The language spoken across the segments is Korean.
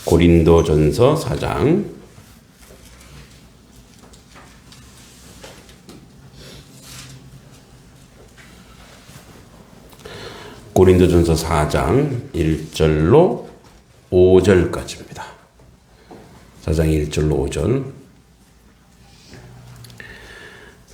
고린도전서 4장 고린도전서 4장 1절로 5절까지입니다. 4장 1절로 5절.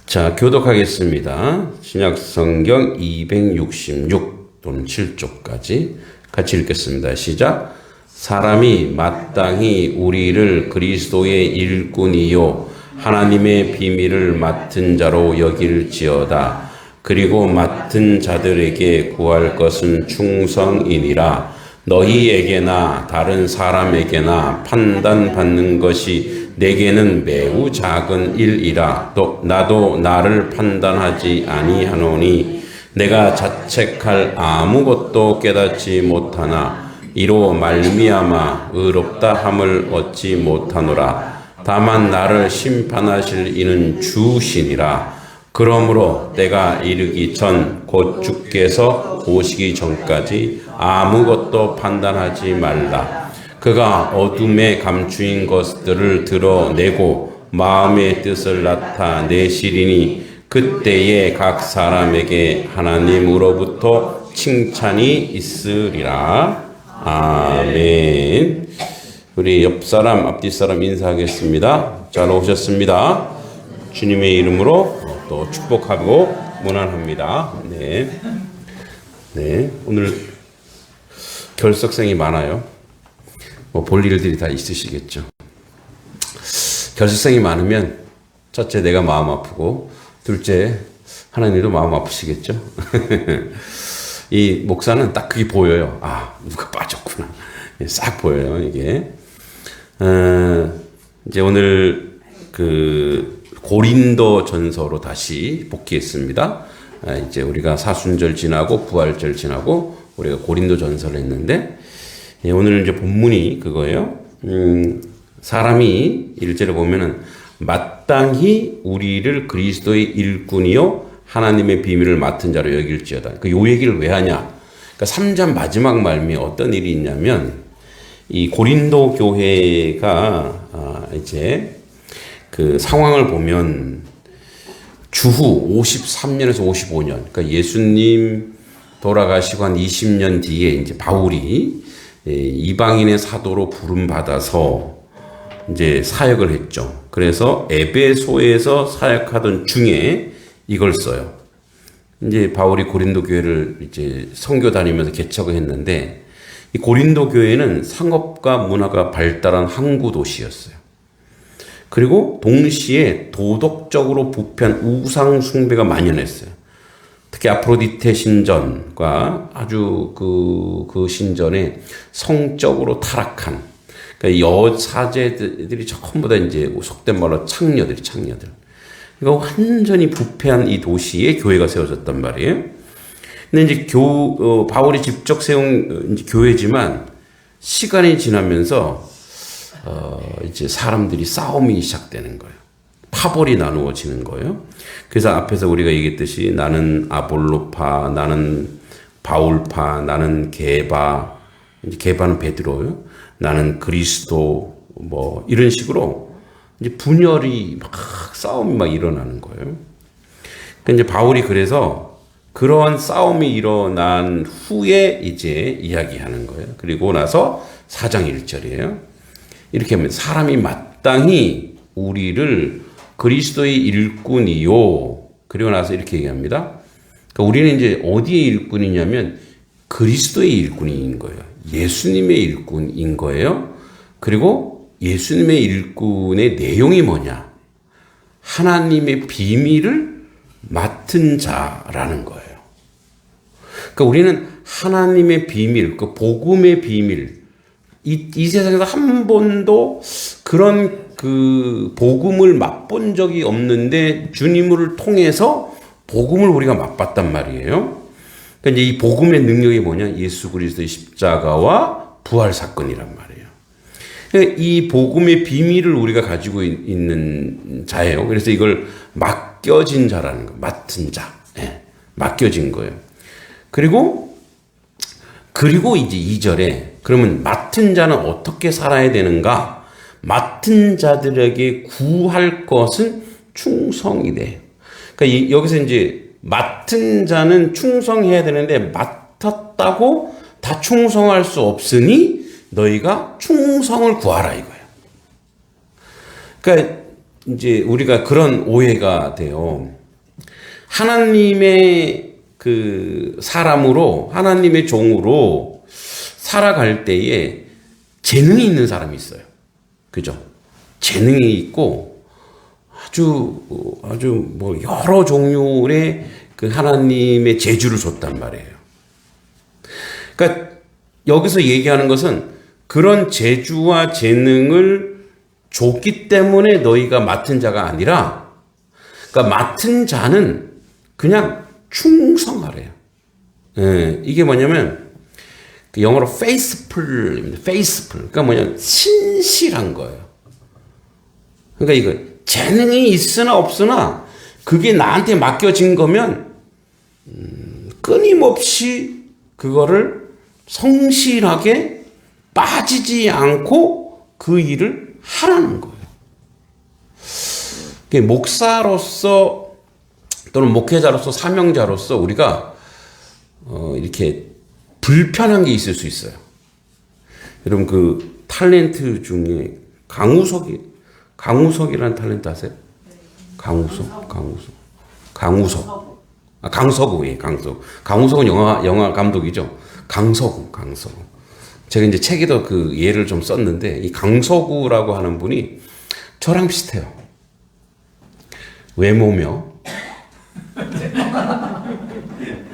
자, 교독하겠습니다. 신약성경 266 또는 7쪽까지 같이 읽겠습니다. 시작. 사람이 마땅히 우리를 그리스도의 일꾼이요 하나님의 비밀을 맡은 자로 여길지어다. 그리고 맡은 자들에게 구할 것은 충성이니라. 너희에게나 다른 사람에게나 판단받는 것이 내게는 매우 작은 일이라. 또 나도 나를 판단하지 아니하노니 내가 자책할 아무것도 깨닫지 못하나 이로 말미암아 의롭다 함을 얻지 못하노라. 다만 나를 심판하실 이는 주시니라. 그러므로 때가 이르기 전 곧 주께서 오시기 전까지 아무것도 판단하지 말라. 그가 어둠에 감추인 것들을 드러내고 마음의 뜻을 나타내시리니 그때에 각 사람에게 하나님으로부터 칭찬이 있으리라. 아멘. 우리 옆 사람, 앞뒤 사람 인사하겠습니다. 잘 오셨습니다. 주님의 이름으로 또 축복하고 문안합니다. 네. 네. 오늘 결석생이 많아요. 뭐 볼 일들이 다 있으시겠죠. 결석생이 많으면 첫째 내가 마음 아프고 둘째 하나님도 마음 아프시겠죠. 이 목사는 딱 그게 보여요. 아, 누가 빠졌구나. 싹 보여요, 이게. 이제 오늘 고린도 전서로 다시 복귀했습니다. 이제 우리가 사순절 지나고 부활절 지나고 우리가 고린도 전서를 했는데, 오늘 이제 본문이 그거예요. 사람이 1절에 보면은 마땅히 우리를 그리스도의 일꾼이요 하나님의 비밀을 맡은 자로 여길지어다. 요 얘기를 왜 하냐? 그러니까 3장 마지막 말미에 어떤 일이 있냐면 이 고린도 교회가 이제 그 상황을 보면 주후 53년에서 55년, 그러니까 예수님 돌아가시고 한 20년 뒤에 이제 바울이 이방인의 사도로 부름 받아서 이제 사역을 했죠. 그래서 에베소에서 사역하던 중에 이걸 써요. 이제 바울이 고린도 교회를 이제 선교 다니면서 개척을 했는데 이 고린도 교회는 상업과 문화가 발달한 항구 도시였어요. 그리고 동시에 도덕적으로 부패한 우상 숭배가 만연했어요. 특히 아프로디테 신전과 아주 그 신전에 성적으로 타락한 그러니까 여사제들이 전부 다 이제 속된 말로 창녀들. 이거 완전히 부패한 이 도시에 교회가 세워졌단 말이에요. 근데 이제 바울이 직접 세운 이제 교회지만 시간이 지나면서 이제 사람들이 싸움이 시작되는 거예요. 파벌이 나누어지는 거예요. 그래서 앞에서 우리가 얘기했듯이 나는 아볼로파, 나는 바울파, 나는 게바, 이제 게바는 베드로요. 나는 그리스도, 뭐 이런 식으로 이제 분열이 막 싸움이 막 일어나는 거예요. 그러니까 이제 바울이 그래서 그러한 싸움이 일어난 후에 이제 이야기하는 거예요. 그리고 나서 4장 1절이에요. 이렇게 하면 사람이 마땅히 우리를 그리스도의 일꾼이요. 그리고 나서 이렇게 얘기합니다. 그러니까 우리는 이제 어디의 일꾼이냐면 그리스도의 일꾼인 거예요. 예수님의 일꾼인 거예요. 그리고 예수님의 일꾼의 내용이 뭐냐? 하나님의 비밀을 맡은 자라는 거예요. 그러니까 우리는 하나님의 비밀, 그 복음의 비밀, 이 세상에서 한 번도 그런 그 복음을 맛본 적이 없는데 주님을 통해서 복음을 우리가 맛봤단 말이에요. 그러니까 이제 이 복음의 능력이 뭐냐? 예수 그리스도의 십자가와 부활 사건이란 말이에요. 그러니까 이 복음의 비밀을 우리가 가지고 있는 자예요. 그래서 이걸 맡겨진 자라는 거, 맡은 자, 맡겨진 거예요. 그리고 그리고 이제 2절에 그러면 맡은 자는 어떻게 살아야 되는가? 맡은 자들에게 구할 것은 충성이래. 그러니까 여기서 이제 맡은 자는 충성해야 되는데 맡았다고 다 충성할 수 없으니 너희가 충성을 구하라 이거예요. 그러니까 이제 우리가 그런 오해가 돼요. 하나님의 그 사람으로 하나님의 종으로 살아갈 때에 재능이 있는 사람이 있어요. 그죠? 재능이 있고 아주 뭐 여러 종류의 그 하나님의 재주를 줬단 말이에요. 그러니까 여기서 얘기하는 것은 그런 재주와 재능을 줬기 때문에 너희가 맡은 자가 아니라, 그러니까 맡은 자는 그냥 충성하래요. 예, 이게 뭐냐면 영어로 faithful입니다. faithful. 그러니까 뭐냐면 신실한 거예요. 그러니까 이거 재능이 있으나 없으나 그게 나한테 맡겨진 거면 끊임없이 그거를 성실하게 빠지지 않고 그 일을 하라는 거예요. 목사로서 또는 목회자로서 사명자로서 우리가 이렇게 불편한 게 있을 수 있어요. 여러분 그 탤런트 중에 강우석이라는 탤런트 아세요? 강우석. 강서구, 예, 강우석은 영화 감독이죠. 강서구. 제가 이제 책에도 그 예를 좀 썼는데, 이 강서구라고 하는 분이 저랑 비슷해요. 외모며.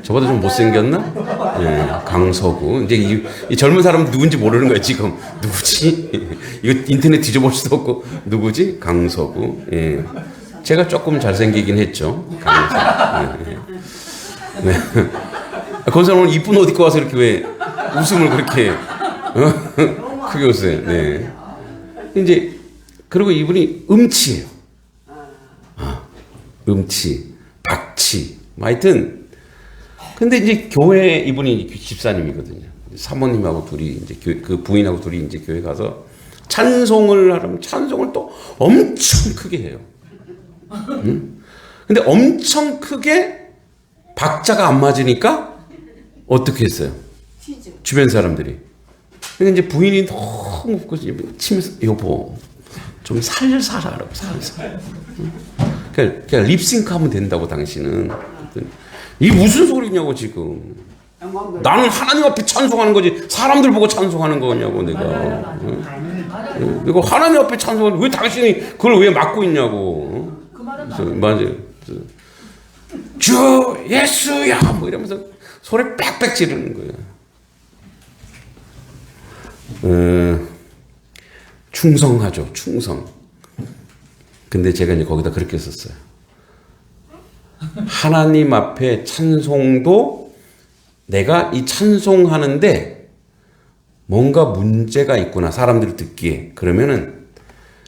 저보다 좀 못생겼나? 예, 강서구. 이제 이 젊은 사람은 누군지 모르는 거예요, 지금. 누구지? 이거 인터넷 뒤져볼 수도 없고, 누구지? 강서구. 예. 제가 조금 잘생기긴 했죠. 강서구. 예. 네. 그 사람은 이쁜 옷 입고 와서 이렇게 왜 웃음을 그렇게 크게 웃어요. 네. 이제 그리고 이분이 음치예요. 음치, 박치, 하여튼. 근데 이제 교회 이분이 집사님이거든요. 사모님하고 둘이 이제 그 부인하고 둘이 이제 교회 가서 찬송을 하려면 찬송을 또 엄청 크게 해요. 응? 근데 엄청 크게 박자가 안 맞으니까 어떻게 했어요? 주변 사람들이. 그러니까 이제 부인이 너무 치면서 여보 좀 살살 하라고 살살. 그냥 립싱크하면 된다고 당신은. 이게 무슨 소리냐고 지금. 나는 하나님 앞에 찬송하는 거지 사람들 보고 찬송하는 거냐고 내가. 이거 하나님 앞에 찬송하는 왜 당신이 그걸 왜 맡고 있냐고. 맞아요. 주 예수야 뭐 이러면서 소리 빽빽 지르는 거예요. 충성하죠. 충성. 근데 제가 이제 거기다 그렇게 썼어요. 하나님 앞에 찬송도 내가 이 찬송하는데 뭔가 문제가 있구나 사람들이 듣기에. 그러면은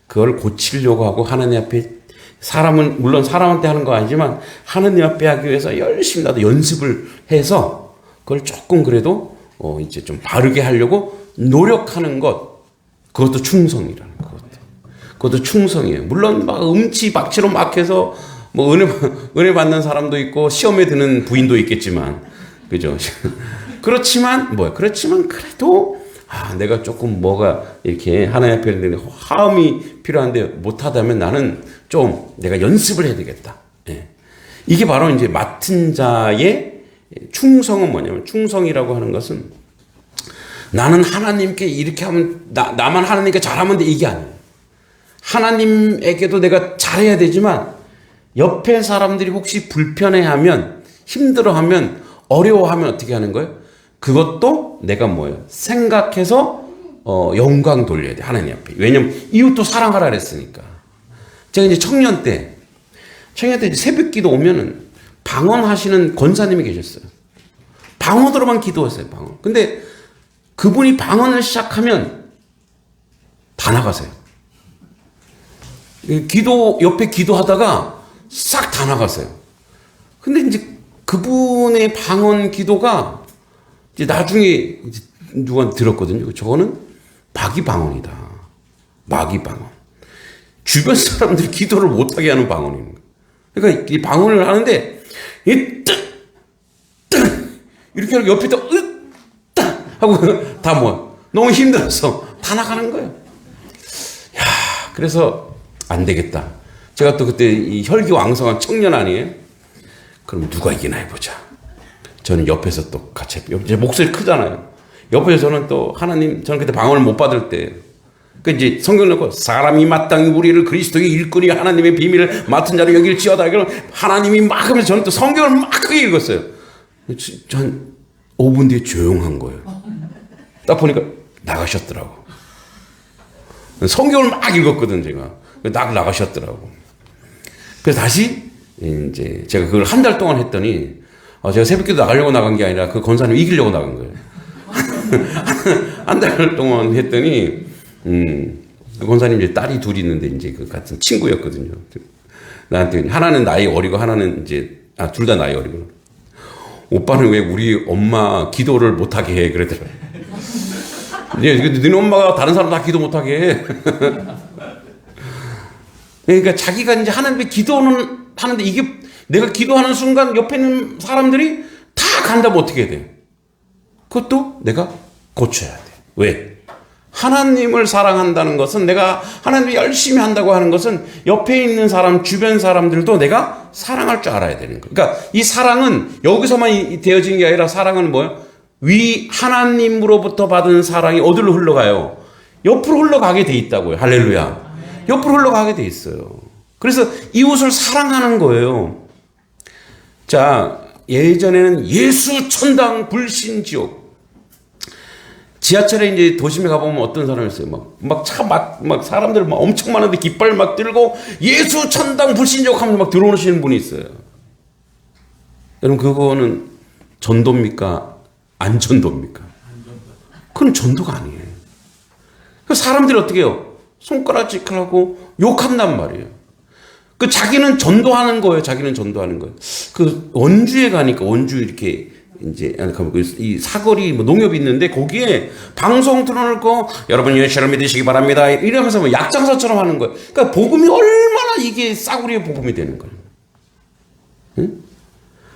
그걸 고치려고 하고 하나님 앞에 사람은 물론 사람한테 하는 거 아니지만 하나님 앞에 하기 위해서 열심히 나도 연습을 해서 그걸 조금 그래도 이제 좀 바르게 하려고 노력하는 것, 그것도 충성이라는 것. 그것도 충성이에요. 물론 막 음치 박치로 막 해서 뭐 은혜 받는 사람도 있고 시험에 드는 부인도 있겠지만, 그죠? 그렇지만 그래도 내가 조금 뭐가 이렇게 하나님 앞에 화음이 필요한데 못하다면 나는 좀 내가 연습을 해야 되겠다. 예. 이게 바로 이제 맡은 자의 충성은 뭐냐면, 충성이라고 하는 것은 나는 하나님께 이렇게 하면 나만 하나님께 잘하면 돼, 이게 아니에요. 하나님에게도 내가 잘해야 되지만 옆에 사람들이 혹시 불편해하면, 힘들어하면, 어려워하면 어떻게 하는 거예요? 그것도 내가 뭐예요? 생각해서 영광 돌려야 돼, 하나님 앞에. 왜냐면 이웃도 사랑하라 그랬으니까. 제가 이제 청년 때 새벽 기도 오면은 방언하시는 권사님이 계셨어요. 방언으로만 기도했어요, 방언. 근데 그분이 방언을 시작하면 다 나가세요. 옆에 기도하다가 싹 다 나갔어요. 근데 이제 그분의 방언 기도가 이제 나중에 이제 누가 들었거든요. 저거는 마귀 방언이다. 마귀 방언. 주변 사람들이 기도를 못하게 하는 방언인 거예요. 그러니까 이 방언을 하는데 이렇게 하고 옆에다 하고 다 뭐 너무 힘들어서 다 나가는 거예요. 야, 그래서 안 되겠다. 제가 또 그때 이 혈기왕성한 청년 아니에요? 그럼 누가 이기나 해보자. 저는 옆에서 또 같이, 제 목소리 크잖아요. 옆에서 저는 또 하나님, 저는 그때 방언을 못 받을 때, 그 이제 성경 넣고 사람이 마땅히 우리를 그리스도의 일꾼이 하나님의 비밀을 맡은 자로 여길지어다. 그럼 하나님이 막 하면서 저는 또 성경을 막 크게 읽었어요. 전 5분 뒤에 조용한 거예요. 딱 보니까 나가셨더라고. 성경을 막 읽었거든, 제가. 나가셨더라고. 그래서 다시 이제 제가 그걸 한 달 동안 했더니 제가 새벽기도 나가려고 나간 게 아니라 그 권사님 이기려고 나간 거예요. 한 달 동안 했더니 그 권사님 이제 딸이 둘이 있는데 이제 그 같은 친구였거든요. 나한테 하나는 나이 어리고 하나는 이제 둘 다 나이 어리고 오빠는 왜 우리 엄마 기도를 못하게 해 그러더라고요. 너네 엄마가 다른 사람 다 기도 못하게 해. 그러니까 자기가 이제 하나님의 기도는 하는데 이게 내가 기도하는 순간 옆에 있는 사람들이 다 간다면 어떻게 돼? 그것도 내가 고쳐야 돼. 왜? 하나님을 사랑한다는 것은 내가 하나님을 열심히 한다고 하는 것은 옆에 있는 사람, 주변 사람들도 내가 사랑할 줄 알아야 되는 거예요. 그러니까 이 사랑은 여기서만 되어진 게 아니라 사랑은 뭐예요? 하나님으로부터 받은 사랑이 어디로 흘러가요? 옆으로 흘러가게 돼 있다고요. 할렐루야. 옆으로 흘러가게 돼 있어요. 그래서 이웃을 사랑하는 거예요. 자, 예전에는 예수 천당 불신 지옥. 지하철에 이제 도심에 가보면 어떤 사람이 있어요. 막 사람들 막 엄청 많은데 깃발 막 들고 예수 천당 불신 지옥 하면서 막 들어오시는 분이 있어요. 여러분, 그거는 전도입니까? 안 전도입니까? 그건 전도가 아니에요. 사람들이 어떻게 해요? 손가락질하고 욕한단 말이에요. 자기는 전도하는 거예요. 자기는 전도하는 거예요. 원주에 가니까 원주 이렇게 이제 이 사거리 농협이 있는데 거기에 방송 틀어놓고 여러분 예수를 믿으시기 바랍니다. 이러면서 뭐 약장사처럼 하는 거예요. 그러니까 복음이 얼마나 이게 싸구리의 복음이 되는 거예요. 응?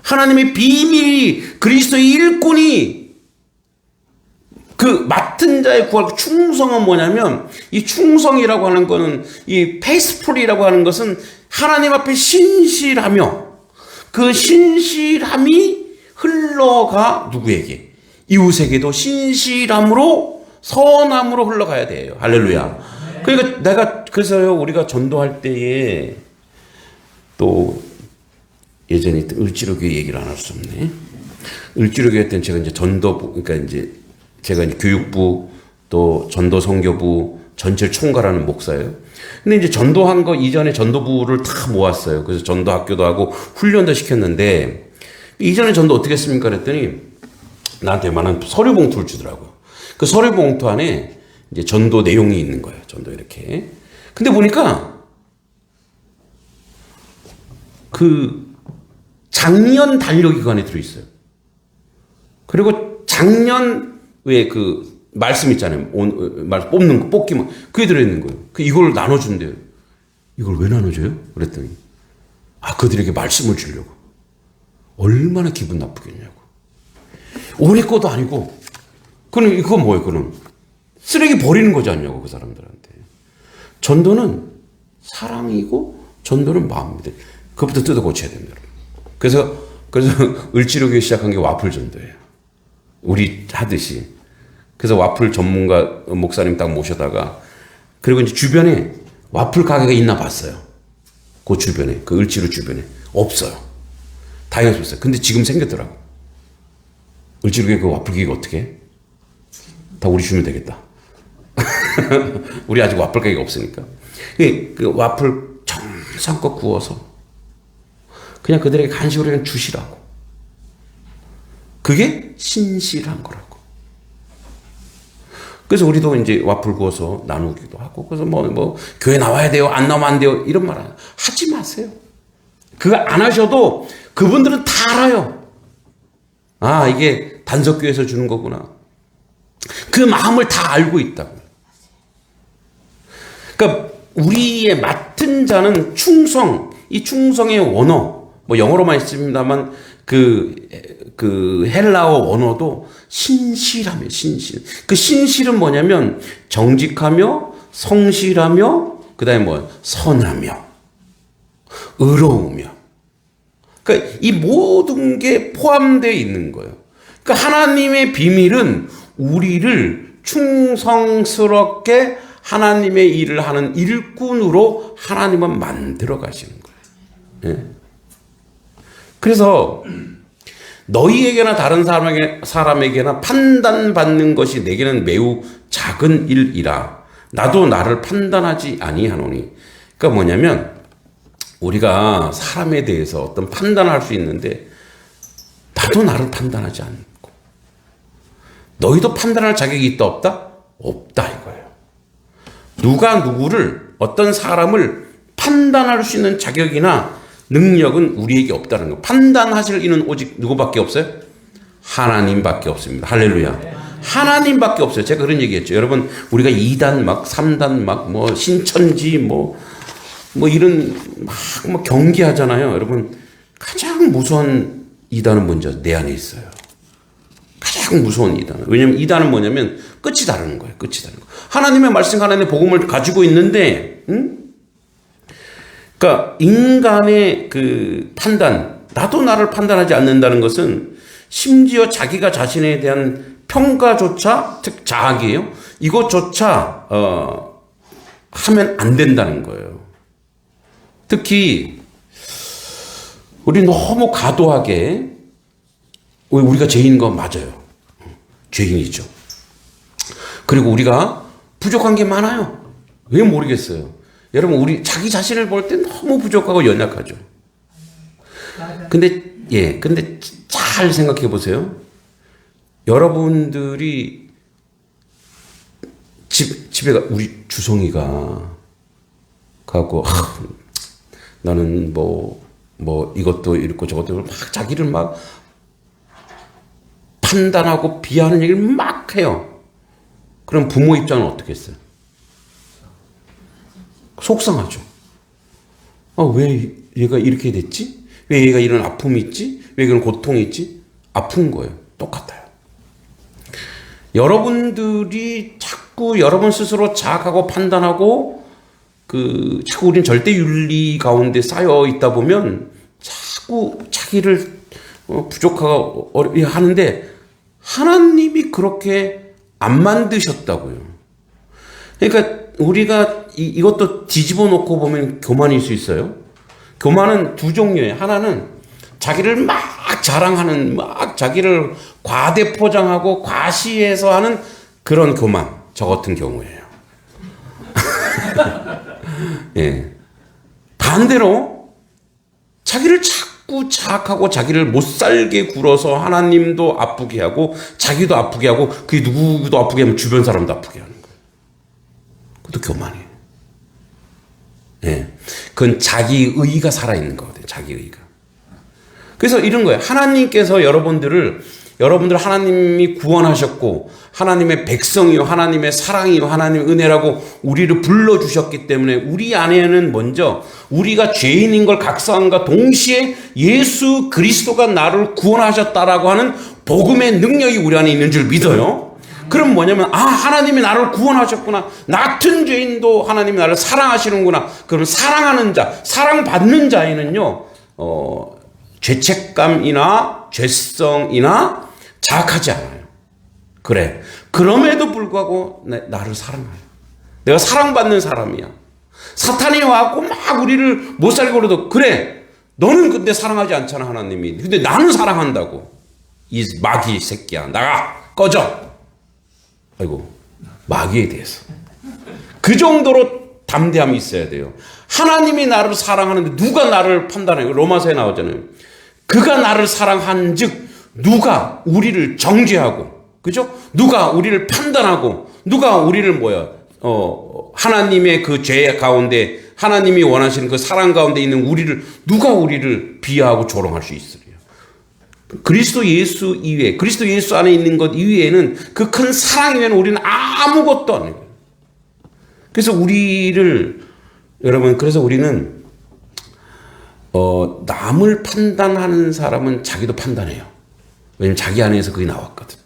하나님의 비밀이 그리스도의 일꾼이 맡은 자의 구할 충성은 뭐냐면 이 충성이라고 하는 거는 이 페이스풀이라고 하는 것은 하나님 앞에 신실하며 그 신실함이 흘러가 누구에게? 이웃에게도 신실함으로 선함으로 흘러가야 돼요. 할렐루야. 그러니까 그래서요 우리가 전도할 때에 또 예전에 을지로교회 얘기를 안 할 수 없네. 을지로교회 때는 제가 이제 전도부, 그러니까 이제 제가 이제 교육부 또 전도 선교부 전체를 총괄하는 목사예요. 근데 이제 전도한 거 이전에 전도부를 다 모았어요. 그래서 전도 학교도 하고 훈련도 시켰는데 이전에 전도 어떻게 했습니까? 그랬더니 나한테 많은 서류 봉투를 주더라고요. 그 서류 봉투 안에 이제 전도 내용이 있는 거예요. 전도 이렇게. 근데 보니까 작년 달력기관에 들어있어요. 그리고 작년 왜 말씀 있잖아요. 말 뽑는 거, 뽑기만. 그게 들어있는 거예요. 이걸 나눠준대요. 이걸 왜 나눠줘요? 그랬더니, 그들에게 말씀을 주려고. 얼마나 기분 나쁘겠냐고. 올해 것도 아니고, 그건 뭐예요, 그건? 쓰레기 버리는 거지 않냐고, 그 사람들한테. 전도는 사랑이고, 전도는 마음입니다. 그것부터 뜯어 고쳐야 됩니다. 그래서 을지로교회 시작한 게 와플 전도예요. 우리 하듯이. 그래서 와플 전문가 목사님 딱 모셔다가 그리고 이제 주변에 와플 가게가 있나 봤어요. 그 주변에, 을지로 주변에 없어요. 다행히 없어요. 근데 지금 생겼더라고. 을지로교회 그 와플 기계가 어떻게 해? 다 우리 주면 되겠다. 우리 아직 와플 가게가 없으니까. 그 와플 정성껏 구워서 그냥 그들에게 간식으로 그냥 주시라고. 그게 신실한 거라고. 그래서 우리도 이제 와플 구워서 나누기도 하고, 그래서 교회 나와야 돼요, 안 나오면 안 돼요, 이런 말 하지 마세요. 그거 안 하셔도 그분들은 다 알아요. 이게 단석교에서 주는 거구나. 그 마음을 다 알고 있다고. 그러니까 우리의 맡은 자는 충성, 이 충성의 원어, 뭐 영어로만 있습니다만 그 헬라어 원어도 신실하며 신실. 그 신실은 뭐냐면 정직하며 성실하며 그다음에 뭐 선하며 의로우며. 그러니까 이 모든 게 포함되어 있는 거예요. 그러니까 하나님의 비밀은 우리를 충성스럽게 하나님의 일을 하는 일꾼으로 하나님은 만들어 가시는 거예요. 예? 그래서 너희에게나 다른 사람에게나 판단받는 것이 내게는 매우 작은 일이라 나도 나를 판단하지 아니하노니. 그러니까 뭐냐면 우리가 사람에 대해서 어떤 판단을 할 수 있는데 나도 나를 판단하지 않고 너희도 판단할 자격이 있다 없다? 없다 이거예요. 누가 누구를 어떤 사람을 판단할 수 있는 자격이나 능력은 우리에게 없다는 거. 판단하실 이는 오직 누구밖에 없어요? 하나님밖에 없습니다. 할렐루야. 하나님밖에 없어요. 제가 그런 얘기했죠. 여러분 우리가 2단 막 3단 막 뭐 신천지 뭐 이런 막 경기하잖아요. 여러분 가장 무서운 2단은 뭔지 내 안에 있어요. 가장 무서운 2단은. 왜냐면 2단은 뭐냐면 끝이 다른 거예요. 끝이 다른 거. 하나님의 말씀, 하나님의 복음을 가지고 있는데, 그러니까 인간의 그 판단, 나도 나를 판단하지 않는다는 것은 심지어 자기가 자신에 대한 평가조차, 즉 자학이에요. 이것조차 하면 안 된다는 거예요. 특히 우리 너무 과도하게 우리가 죄인인 건 맞아요. 죄인이죠. 그리고 우리가 부족한 게 많아요. 왜 모르겠어요. 여러분 우리 자기 자신을 볼 때 너무 부족하고 연약하죠. 근데 잘 생각해 보세요. 여러분들이 집에 우리 주성이가 가고 나는 뭐 이것도 이렇고 저것도 막 자기를 막 판단하고 비하하는 얘기를 막 해요. 그럼 부모 입장은 어떻게 했어요? 속상하죠. 왜 얘가 이렇게 됐지? 왜 얘가 이런 아픔이 있지? 왜 이런 고통이 있지? 아픈 거예요. 똑같아요. 여러분들이 자꾸 여러분 스스로 자학하고 판단하고 자꾸 우리는 절대윤리 가운데 쌓여 있다 보면 자꾸 자기를 부족하고 하는데 하나님이 그렇게 안 만드셨다고요. 그러니까 우리가 이것도 뒤집어 놓고 보면 교만일 수 있어요. 교만은 두 종류예요. 하나는 자기를 막 자랑하는, 막 자기를 과대 포장하고 과시해서 하는 그런 교만. 저 같은 경우예요. 예. 반대로 자기를 자꾸 자학하고 자기를 못 살게 굴어서 하나님도 아프게 하고 자기도 아프게 하고 그게 누구도 아프게 하면 주변 사람도 아프게 하는 거예요. 그것도 교만이에요. 예. 그건 자기의가 살아있는 거거든요. 자기의가. 그래서 이런 거예요. 하나님께서 여러분들 하나님이 구원하셨고 하나님의 백성이요 하나님의 사랑이요 하나님의 은혜라고 우리를 불러주셨기 때문에 우리 안에는 먼저 우리가 죄인인 걸 각성함과 동시에 예수 그리스도가 나를 구원하셨다라고 하는 복음의 능력이 우리 안에 있는 줄 믿어요. 그럼 뭐냐면 하나님이 나를 구원하셨구나. 나 같은 죄인도 하나님이 나를 사랑하시는구나. 그럼 사랑하는 자, 사랑받는 자에는요 죄책감이나 죄성이나 자학하지 않아요. 그래. 그럼에도 불구하고 나를 사랑해요. 내가 사랑받는 사람이야. 사탄이 와갖고 막 우리를 못 살게 그래도 그래. 너는 근데 사랑하지 않잖아 하나님이. 근데 나는 사랑한다고. 이 마귀 새끼야. 나가. 꺼져. 아이고. 마귀에 대해서. 그 정도로 담대함이 있어야 돼요. 하나님이 나를 사랑하는데 누가 나를 판단해요? 로마서에 나오잖아요. 그가 나를 사랑한 즉 누가 우리를 정죄하고 그죠? 누가 우리를 판단하고 누가 우리를 하나님의 그 죄 가운데 하나님이 원하시는 그 사랑 가운데 있는 우리를 누가 우리를 비하하고 조롱할 수 있으리요. 그리스도 예수 이외에, 그리스도 예수 안에 있는 것 이외에는 그 큰 사랑 이외에는 우리는 아무것도 아니에요. 그래서 그래서 우리는 남을 판단하는 사람은 자기도 판단해요. 왜냐면 자기 안에서 그게 나왔거든.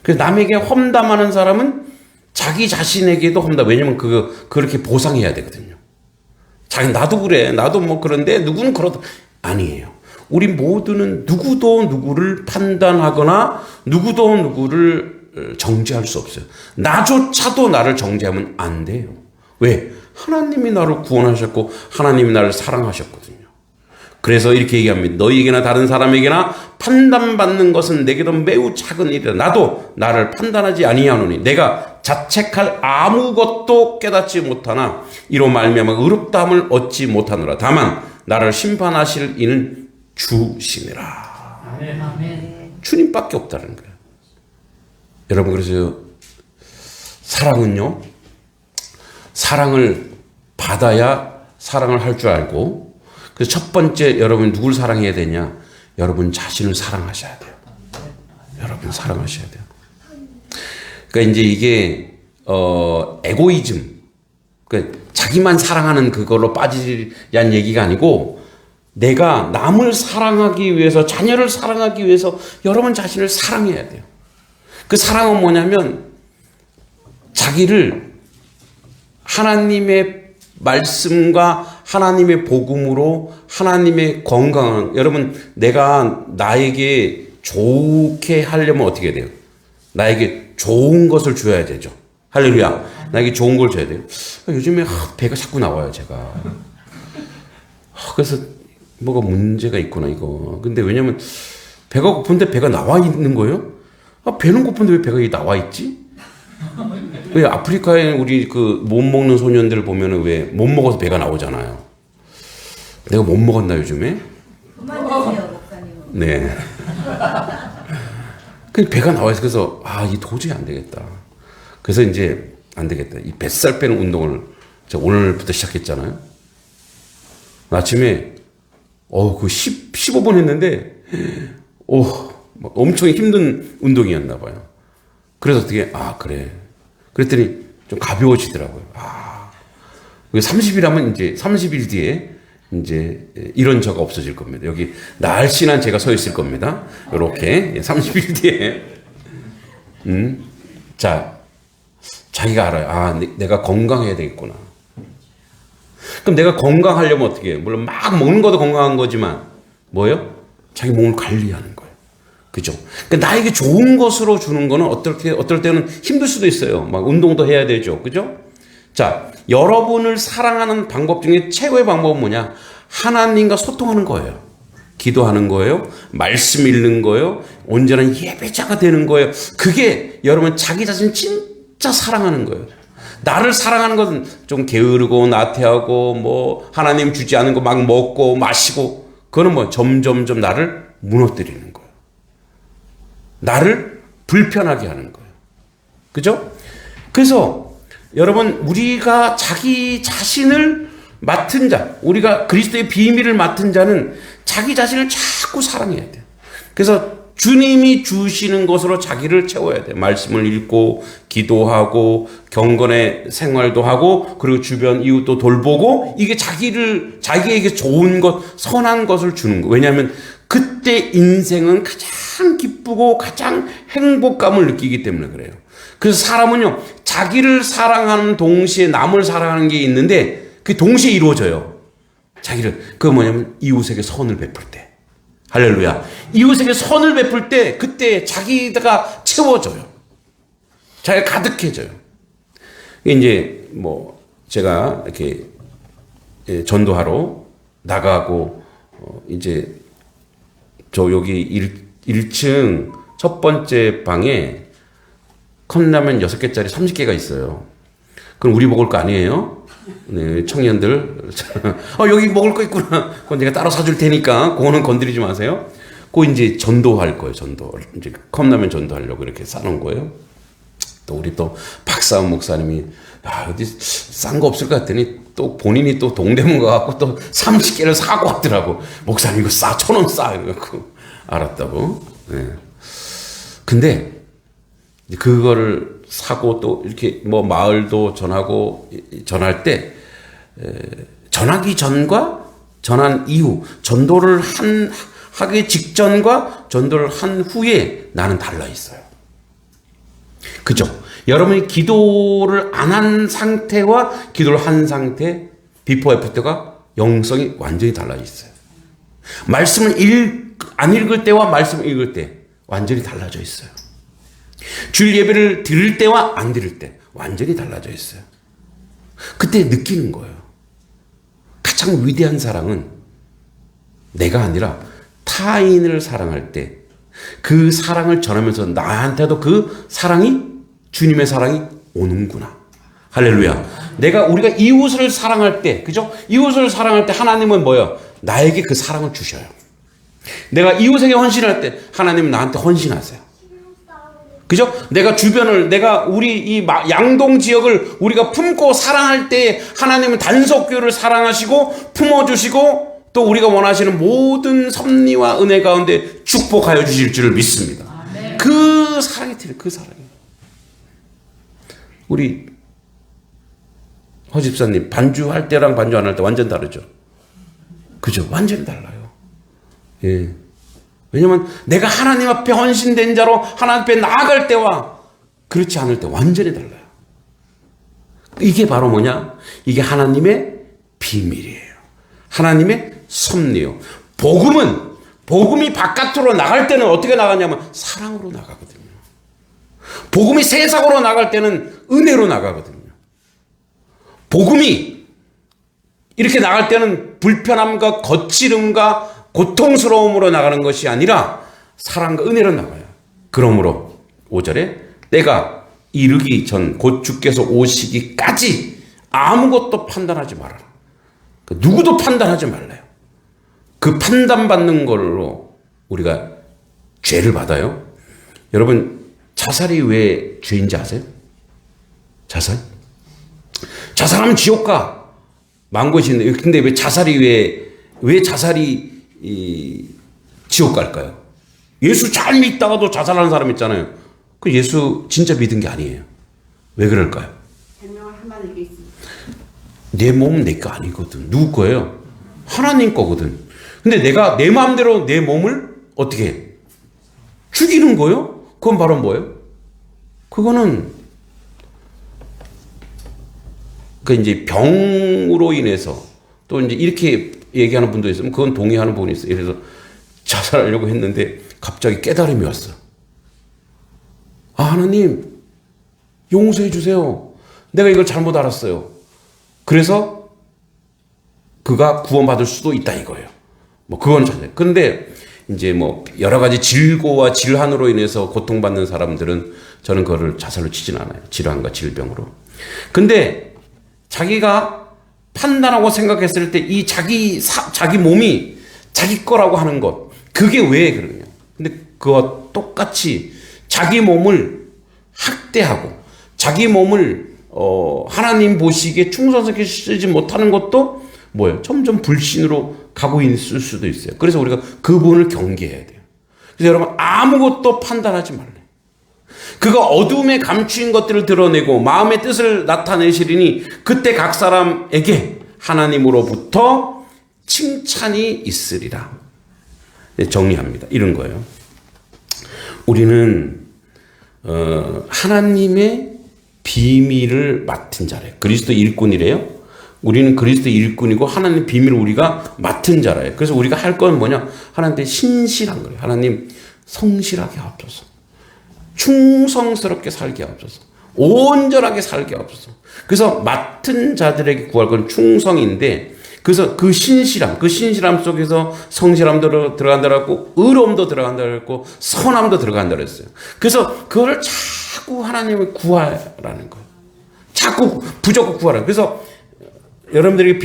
그래서 남에게 험담하는 사람은 자기 자신에게도 험담. 왜냐면 그렇게 보상해야 되거든요. 나도 그래. 나도 뭐 그런데 누구는 그러다. 아니에요. 우리 모두는 누구도 누구를 판단하거나 누구도 누구를 정죄할 수 없어요. 나조차도 나를 정죄하면 안 돼요. 왜? 하나님이 나를 구원하셨고 하나님이 나를 사랑하셨거든요. 그래서 이렇게 얘기합니다. 너희에게나 다른 사람에게나 판단받는 것은 내게도 매우 작은 일이다. 나도 나를 판단하지 아니하노니 내가 자책할 아무것도 깨닫지 못하나 이로 말미암아 의롭다함을 얻지 못하노라. 다만 나를 심판하실 이는 주시니라. 아멘. 주님밖에 없다는 거예요. 여러분, 그래서 사랑은요, 사랑을 받아야 사랑을 할 줄 알고, 그래서 첫 번째 여러분 누굴 사랑해야 되냐? 여러분 자신을 사랑하셔야 돼요. 여러분 사랑하셔야 돼요. 그러니까 이제 이게 에고이즘, 그러니까 자기만 사랑하는 그걸로 빠지란 얘기가 아니고, 내가 남을 사랑하기 위해서, 자녀를 사랑하기 위해서 여러분 자신을 사랑해야 돼요. 그 사랑은 뭐냐면 자기를 하나님의 말씀과 하나님의 복음으로 하나님의 건강한, 여러분 내가 나에게 좋게 하려면 어떻게 돼요? 나에게 좋은 것을 줘야 되죠. 할렐루야. 나에게 좋은 걸 줘야 돼요. 요즘에 배가 자꾸 나와요, 제가. 그래서 뭐가 문제가 있구나 이거. 근데 왜냐면 배가 고픈데 배가 나와 있는 거예요? 배는 고픈데 왜 배가 나와 있지? 왜 아프리카에 우리 그 못 먹는 소년들 보면은 왜 못 먹어서 배가 나오잖아요. 내가 못 먹었나 요즘에? 그만 드세요, 목사님. 네. 근데 배가 나와 있어. 그래서 이 도저히 안 되겠다. 그래서 이제 안 되겠다. 이 뱃살 빼는 운동을 제가 오늘부터 시작했잖아요. 아침에 그 15분 했는데 엄청 힘든 운동이었나 봐요. 그래서 어떻게 그래. 그랬더니 좀 가벼워지더라고요. 30일 하면 이제 30일 뒤에 이제 이런 저가 없어질 겁니다. 여기 날씬한 제가 서 있을 겁니다. 이렇게 30일 뒤에. 자, 자기가 알아요. 내가 건강해야 되겠구나. 그럼 내가 건강하려면 어떻게 해요? 물론 막 먹는 것도 건강한 거지만 뭐예요? 자기 몸을 관리하는 거예요. 그죠? 그러니까 나에게 좋은 것으로 주는 거는 어떨 때는 힘들 수도 있어요. 막 운동도 해야 되죠. 그죠? 자, 여러분을 사랑하는 방법 중에 최고의 방법은 뭐냐? 하나님과 소통하는 거예요. 기도하는 거예요. 말씀 읽는 거예요. 온전한 예배자가 되는 거예요. 그게 여러분 자기 자신 진짜 사랑하는 거예요. 나를 사랑하는 것은 좀 게으르고 나태하고 뭐 하나님 주지 않은 거 막 먹고 마시고, 그거는 뭐 점점점 나를 무너뜨리는 거예요. 나를 불편하게 하는 거예요. 그죠? 그래서 여러분, 우리가 자기 자신을 맡은 자, 우리가 그리스도의 비밀을 맡은 자는 자기 자신을 자꾸 사랑해야 돼요. 그래서 주님이 주시는 것으로 자기를 채워야 돼요. 말씀을 읽고 기도하고 경건의 생활도 하고 그리고 주변 이웃도 돌보고, 이게 자기에게 좋은 것, 선한 것을 주는 거예요. 왜냐하면 그때 인생은 가장 기쁘고 가장 행복감을 느끼기 때문에 그래요. 그래서 사람은요, 자기를 사랑하는 동시에 남을 사랑하는 게 있는데 그게 동시에 이루어져요. 그거 뭐냐면 이웃에게 선을 베풀 때. 할렐루야. 이웃에게 선을 베풀 때 그때 자기가 채워져요. 자기가 가득해져요. 이제 뭐 제가 이렇게 전도하러 나가고 이제 저 여기 1층 첫 번째 방에 컵라면 6개짜리 30개가 있어요. 그럼 우리 먹을 거 아니에요? 네, 청년들. 여기 먹을 거 있구나. 그건 내가 따로 사줄 테니까 그거는 건드리지 마세요. 그거 이제 전도할 거예요. 이제 컵라면 전도하려고 이렇게 싸놓은 거예요. 또 우리 또 박사원 목사님이 어디 싼 거 없을 것 같더니 또 본인이 또 동대문 가갖고 또 30개를 사고 왔더라고. 목사님 이거 싸, 1,000원 싸. 이래갖고 알았다고. 네. 근데 그거를 사고 또 이렇게 뭐 마을도 전하고 전할 때 전하기 전과 전한 이후 전도를 하기 직전과 전도를 한 후에 나는 달라 있어요. 그죠? 여러분이 기도를 안 한 상태와 기도를 한 상태, 비포 애프터가 영성이 완전히 달라 있어요. 말씀을 안 읽을 때와 말씀을 읽을 때 완전히 달라져 있어요. 주일 예배를 드릴 때와 안 드릴 때 완전히 달라져 있어요. 그때 느끼는 거예요. 가장 위대한 사랑은 내가 아니라 타인을 사랑할 때 그 사랑을 전하면서 나한테도 그 사랑이 주님의 사랑이 오는구나. 할렐루야. 우리가 이웃을 사랑할 때, 그죠? 이웃을 사랑할 때 하나님은 뭐예요? 나에게 그 사랑을 주셔요. 내가 이웃에게 헌신할 때 하나님은 나한테 헌신하세요. 그죠? 우리 이 양동 지역을 우리가 품고 사랑할 때 하나님은 단속교회를 사랑하시고 품어주시고 또 우리가 원하시는 모든 섭리와 은혜 가운데 축복하여 주실 줄을 믿습니다. 아멘. 그 사랑이 들어요. 그 사랑이. 우리 허 집사님 반주할 때랑 반주 안 할 때 완전 다르죠. 그죠? 완전히 달라요. 예. 왜냐면 내가 하나님 앞에 헌신된 자로 하나님 앞에 나아갈 때와 그렇지 않을 때 완전히 달라요. 이게 바로 뭐냐? 이게 하나님의 비밀이에요. 하나님의 섭리요. 복음이 바깥으로 나갈 때는 어떻게 나가냐면 사랑으로 나가거든요. 복음이 세상으로 나갈 때는 은혜로 나가거든요. 복음이 이렇게 나갈 때는 불편함과 거칠음과 고통스러움으로 나가는 것이 아니라 사랑과 은혜로 나가요. 그러므로 5절에 때가 이르기 전 곧 주께서 오시기까지 아무것도 판단하지 말아라. 누구도 판단하지 말래요. 그 판단받는 걸로 우리가 죄를 받아요. 여러분 자살이 왜 죄인지 아세요? 자살하면 지옥 가. 망고시 있는데 근데 왜 자살이 지옥 갈까요? 예수 잘 믿다가도 자살하는 사람 있잖아요. 그 예수 진짜 믿은 게 아니에요. 왜 그럴까요? 생명을 한마디 얘기했습니다. 내 몸은 내 거 아니거든. 누구 거예요? 하나님 거거든. 근데 내가 내 마음대로 내 몸을 어떻게 해? 죽이는 거예요? 그건 바로 뭐예요? 그거는 이제 병으로 인해서 또 이제 이렇게 얘기하는 분도 있으면 그건 동의하는 부분이 있어요. 예를 들어서 자살하려고 했는데 갑자기 깨달음이 왔어. 아, 하나님 용서해 주세요. 내가 이걸 잘못 알았어요. 그래서 그가 구원받을 수도 있다 이거예요. 뭐 그건 전혀. 그런데 이제 뭐 여러 가지 질고와 질환으로 인해서 고통받는 사람들은 저는 그거를 자살로 치진 않아요. 질환과 질병으로. 근데 자기가 판단하고 생각했을 때 이 자기 몸이 자기 거라고 하는 것, 그게 왜 그러냐. 근데 그와 똑같이 자기 몸을 학대하고 자기 몸을 하나님 보시기에 충성스럽게 쓰지 못하는 것도 뭐예요? 점점 불신으로 가고 있을 수도 있어요. 그래서 우리가 그 부분을 경계해야 돼요. 그래서 여러분 아무것도 판단하지 말래요. 그가 어둠에 감추인 것들을 드러내고 마음의 뜻을 나타내시리니 그때 각 사람에게 하나님으로부터 칭찬이 있으리라. 정리합니다. 이런 거예요. 우리는 하나님의 비밀을 맡은 자래요. 그리스도 일꾼이래요. 우리는 그리스도 일꾼이고 하나님의 비밀을 우리가 맡은 자래요. 그래서 우리가 할 건 뭐냐? 하나님께 신실한 거예요. 하나님 성실하게 하옵소서. 충성스럽게 살게 하옵소서. 온전하게 살게 하옵소서. 그래서 맡은 자들에게 구할 건 충성인데 그래서 그 신실함 속에서 성실함도 들어간다고 했고 의로움도 들어간다고 했고 선함도 들어간다고 했어요. 그래서 그거를 자꾸 하나님을 구하라는 거예요. 자꾸 부족을 구하라. 그래서 여러분들에게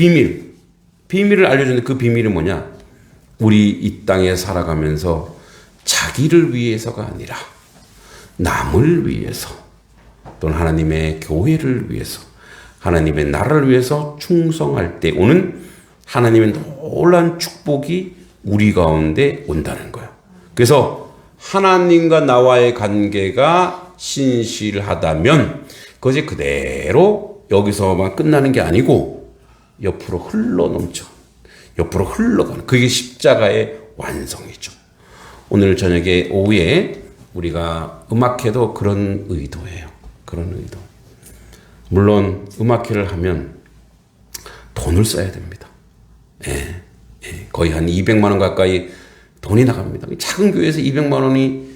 비밀을 알려주는데 그 비밀이 뭐냐? 우리 이 땅에 살아가면서 자기를 위해서가 아니라 남을 위해서 또는 하나님의 교회를 위해서 하나님의 나라를 위해서 충성할 때 오는 하나님의 놀라운 축복이 우리 가운데 온다는 거예요. 그래서 하나님과 나와의 관계가 신실하다면 그것이 그대로 여기서만 끝나는 게 아니고 옆으로 흘러넘쳐, 옆으로 흘러가는 그게 십자가의 완성이죠. 오늘 저녁에 오후에 우리가 음악회도 그런 의도예요. 그런 의도. 물론 음악회를 하면 돈을 써야 됩니다. 거의 한 200만 원 가까이 돈이 나갑니다. 작은 교회에서 200만 원이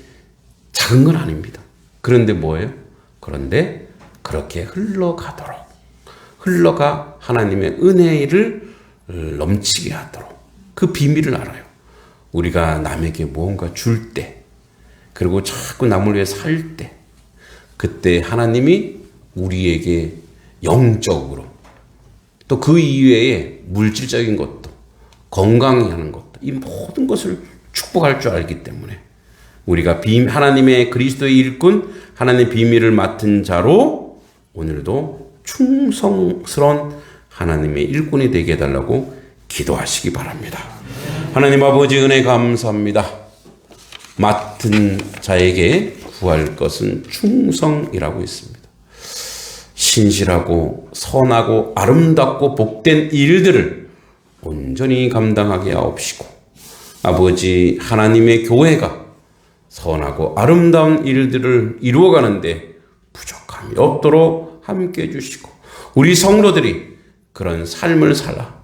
작은 건 아닙니다. 그런데 뭐예요? 그런데 그렇게 흘러가 하나님의 은혜를 넘치게 하도록 그 비밀을 알아요. 우리가 남에게 무언가 줄 때, 그리고 자꾸 남을 위해 살 때, 그때 하나님이 우리에게 영적으로 또 그 이외에 물질적인 것도 건강히 하는 것도 이 모든 것을 축복할 줄 알기 때문에 우리가 하나님의 그리스도의 일꾼, 하나님의 비밀을 맡은 자로 오늘도 충성스러운 하나님의 일꾼이 되게 해달라고 기도하시기 바랍니다. 하나님 아버지 은혜 감사합니다. 맡은 자에게 구할 것은 충성이라고 했습니다. 신실하고 선하고 아름답고 복된 일들을 온전히 감당하게 하옵시고 아버지 하나님의 교회가 선하고 아름다운 일들을 이루어가는데 부족함이 없도록 함께해 주시고 우리 성도들이 그런 삶을 살아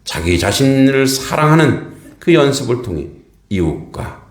자기 자신을 사랑하는 그 연습을 통해 이웃과